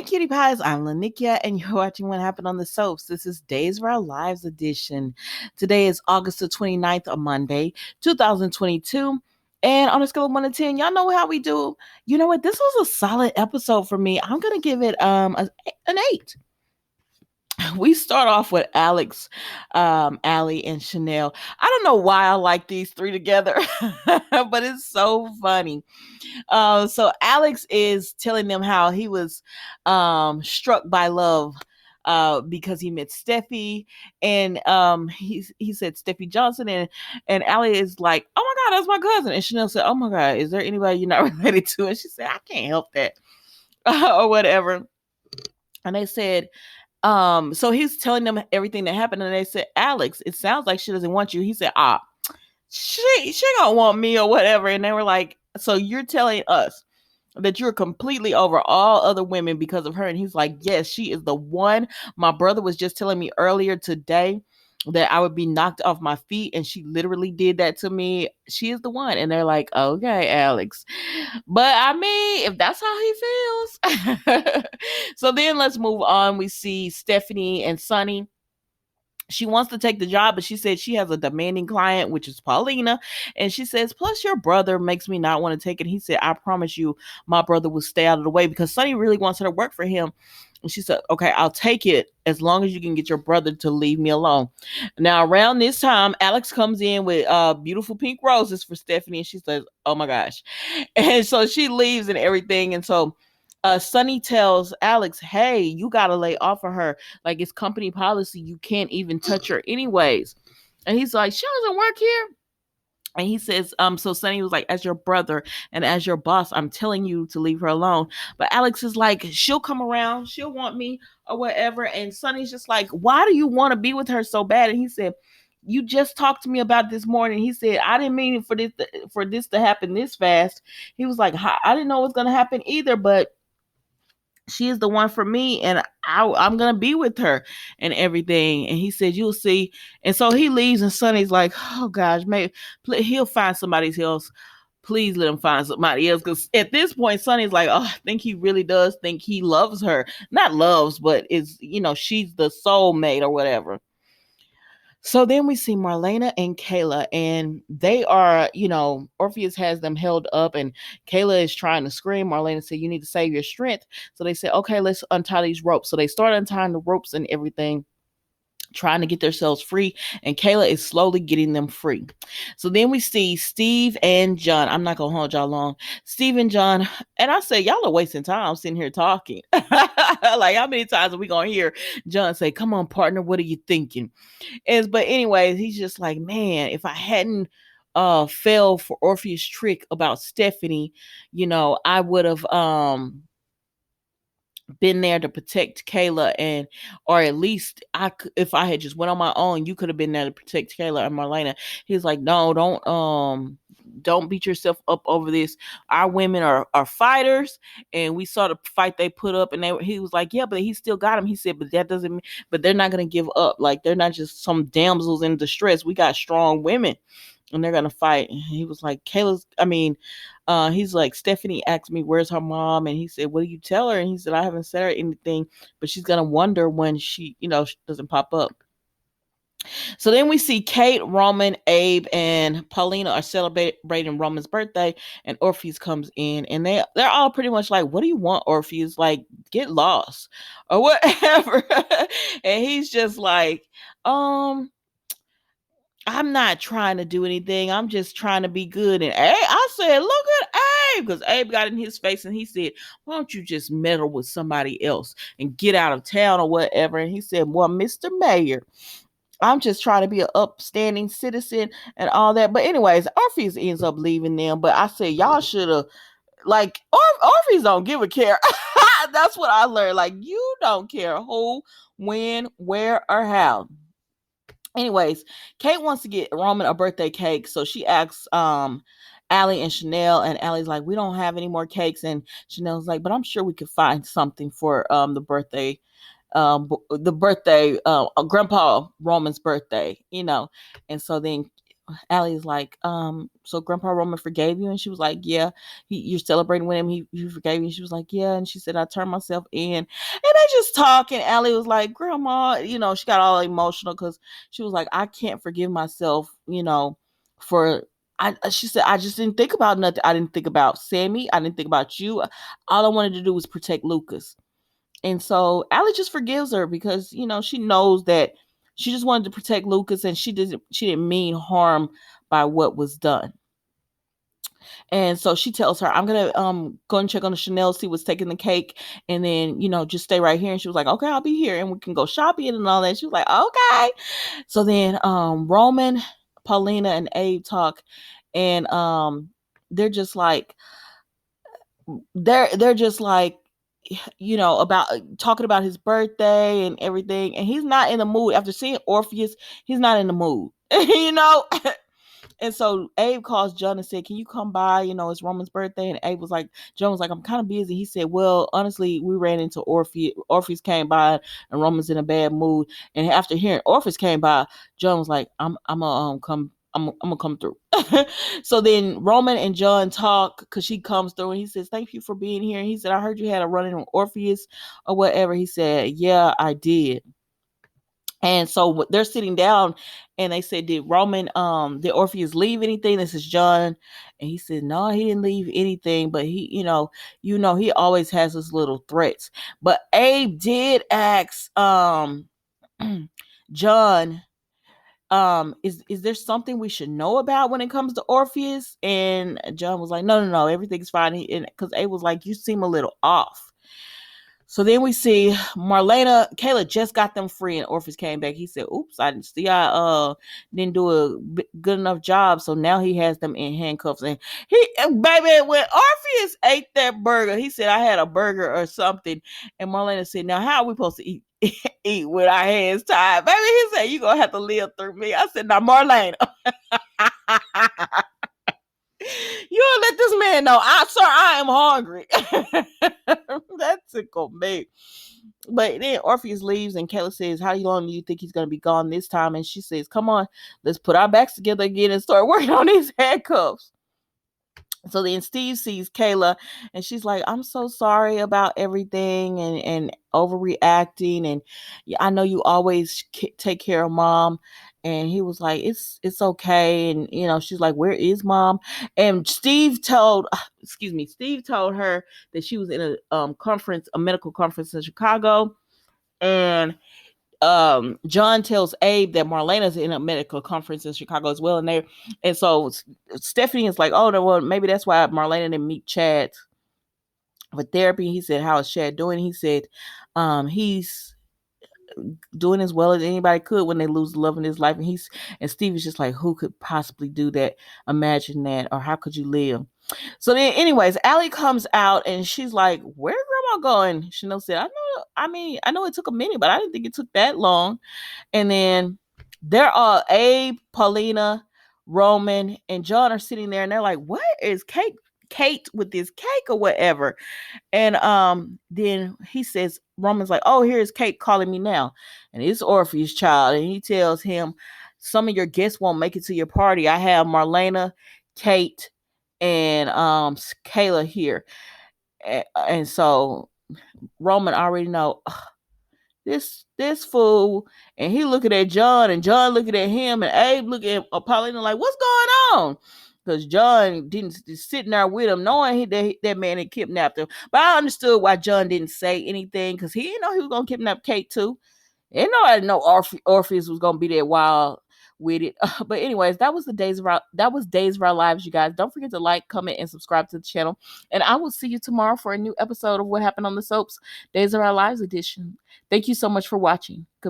Cutie Pies. I'm Lanikia, and you're watching What Happened on the Soaps. This is Days of Our Lives edition. Today is August the 29th, a Monday, 2022. And on a scale of 1 to 10, y'all know how we do. You know what? This was a solid episode for me. I'm going to give it an 8. We start off with Alex, Allie, and Chanel. I don't know why I like these three together, but it's so funny. So Alex is telling them how he was struck by love because he met Steffi, and he said Steffi Johnson, and Allie is like, oh my God, that's my cousin, and Chanel said, oh my God, is there anybody you're not related to? And she said, I can't help that, or whatever. And they said, so he's telling them everything that happened, and they said, Alex, it sounds like she doesn't want you. He said, she don't want me or whatever. And they were like, so you're telling us that you're completely over all other women because of her? And he's like, yes, she is the one. My brother was just telling me earlier today that I would be knocked off my feet, and she literally did that to me. She is the one. And they're like, okay, Alex. But I mean, if that's how he feels. So then let's move on. We see Stephanie and Sonny. She wants to take the job, but she said she has a demanding client, which is Paulina. And she says, plus your brother makes me not want to take it. He said, I promise you, my brother will stay out of the way, because Sonny really wants her to work for him. And she said, okay, I'll take it as long as you can get your brother to leave me alone. Now, around this time, Alex comes in with beautiful pink roses for Stephanie. And she says, oh my gosh. And so she leaves and everything. And so Sonny tells Alex, hey, you got to lay off of her. Like, it's company policy. You can't even touch her anyways. And he's like, she doesn't work here. And he says, so Sonny was like, as your brother and as your boss, I'm telling you to leave her alone. But Alex is like, she'll come around, she'll want me or whatever. And Sonny's just like, why do you want to be with her so bad? And he said, you just talked to me about this morning. He said, I didn't mean for this to happen this fast. He was like, I didn't know it was going to happen either, but she is the one for me, and I'm gonna be with her and everything. And he said, you'll see. And so he leaves, and Sonny's like, oh gosh, maybe he'll find somebody else. Please let him find somebody else, because at this point Sonny's like, oh, I think he really does think he loves her. Not loves, but is, she's the soulmate or whatever. So then we see Marlena and Kayla, and they are, Orpheus has them held up, and Kayla is trying to scream. Marlena said, you need to save your strength. So they said, okay, let's untie these ropes. So they start untying the ropes and everything, trying to get themselves free, and Kayla is slowly getting them free. So then we see Steve and John. I'm not gonna hold y'all long. Steve and John, and I say, y'all are wasting time sitting here talking. Like, how many times are we gonna hear John say, come on, partner, what are you thinking? But anyways, he's just like, man, if I hadn't fell for Orpheus' trick about Stephanie, I would have been there to protect Kayla, and or at least if I had just went on my own, you could have been there to protect Kayla and Marlena. He's like, no, don't beat yourself up over this. Our women are fighters, and we saw the fight they put up, and he was like, yeah, but he still got him. He said, but that doesn't mean, but they're not going to give up. Like, they're not just some damsels in distress. We got strong women, and they're gonna fight. And he was like, he's like, Stephanie asked me where's her mom, and he said, what do you tell her? And he said, I haven't said her anything, but she's gonna wonder when she doesn't pop up. So then we see Kate, Roman, Abe, and Paulina are celebrating Roman's birthday, and Orpheus comes in, and they're all pretty much like, what do you want, Orpheus? Like, get lost or whatever. And he's just like, I'm not trying to do anything. I'm just trying to be good. And I said, look at Abe, because Abe got in his face and he said, why don't you just meddle with somebody else and get out of town or whatever? And he said, well, Mr. Mayor, I'm just trying to be an upstanding citizen and all that. But anyways, Orpheus ends up leaving them. But I said, y'all should have, like, Orpheus don't give a care. That's what I learned. Like, you don't care who, when, where, or how. Anyways, Kate wants to get Roman a birthday cake, so she asks Allie and Chanel, and Allie's like, we don't have any more cakes, and Chanel's like, but I'm sure we could find something for the birthday, Grandpa Roman's birthday, And so then Allie's like, so Grandpa Roman forgave you? And she was like, yeah. You're celebrating with him. He forgave you. And she was like, yeah. And she said, I turned myself in. And they just talk. And Allie was like, Grandma, she got all emotional because she was like, I can't forgive myself, for she said, I just didn't think about nothing. I didn't think about Sammy. I didn't think about you. All I wanted to do was protect Lucas. And so Allie just forgives her because, she knows that she just wanted to protect Lucas and she didn't mean harm by what was done. And so she tells her, I'm gonna go and check on the Chanel, see what's taking the cake, and then, just stay right here. And she was like, okay, I'll be here and we can go shopping and all that. She was like, okay. So then Roman, Paulina, and Abe talk, and they're just like they're just like about talking about his birthday and everything, and he's not in the mood after seeing Orpheus. He's not in the mood. And so Abe calls John and said, can you come by? It's Roman's birthday. And Abe was like, John was like, I'm kind of busy. He said, well, honestly, we ran into Orpheus. Orpheus came by and Roman's in a bad mood. And after hearing Orpheus came by, John was like, I'm gonna come. I'm gonna come through. So then Roman and John talk because she comes through and he says, thank you for being here. And he said, I heard you had a run-in with Orpheus or whatever. He said, yeah, I did. And so they're sitting down and they said, did Orpheus leave anything? This is John. And he said, no, he didn't leave anything, but he always has his little threats. But Abe did ask John, is there something we should know about when it comes to Orpheus? And John was like, no, everything's fine. Because Abe was like, you seem a little off. So then we see Kayla just got them free and Orpheus came back. He said, oops, I didn't do a good enough job. So now he has them in handcuffs. And baby, when Orpheus ate that burger, he said, I had a burger or something. And Marlena said, now how are we supposed to eat with our hands tied? Baby, he said, you're going to have to live through me. I said, now Marlena. You don't let this man know. Sir, I am hungry. That tickled me. But then Orpheus leaves and Kayla says, how long do you think he's going to be gone this time? And she says, come on, let's put our backs together again and start working on these handcuffs. So then Steve sees Kayla and she's like, I'm so sorry about everything and overreacting. And I know you always take care of mom. And he was like, it's okay. And, she's like, where is mom? And Steve told her that she was in a medical conference in Chicago. And John tells Abe that Marlena's in a medical conference in Chicago as well. And so Stephanie is like, oh, no, well, maybe that's why Marlena didn't meet Chad for therapy. He said, how is Chad doing? He said, he's doing as well as anybody could when they lose love in his life. And Steve is just like, who could possibly do that? Imagine that. Or how could you live? So then, anyways, Allie comes out and she's like, where grandma going? Chanel said, I know it took a minute, but I didn't think it took that long. And then they're all Abe, Paulina, Roman, and John are sitting there and they're like, what is Kate with this cake or whatever? And then he says, Roman's like, oh, here's Kate calling me now. And it's Orpheus' child. And he tells him, some of your guests won't make it to your party. I have Marlena, Kate, and Kayla here. And so Roman already know this fool, and he looking at John, and John looking at him, and Abe looking at Paulina like, what's going on? Because John didn't sitting there with him, knowing that man had kidnapped him. But I understood why John didn't say anything, because he didn't know he was gonna kidnap Kate too. And nobody know Orpheus was gonna be there wild with it. But anyways, that was Days of Our Lives, you guys. Don't forget to like, comment, and subscribe to the channel. And I will see you tomorrow for a new episode of What Happened on the Soaps, Days of Our Lives edition. Thank you so much for watching. Goodbye.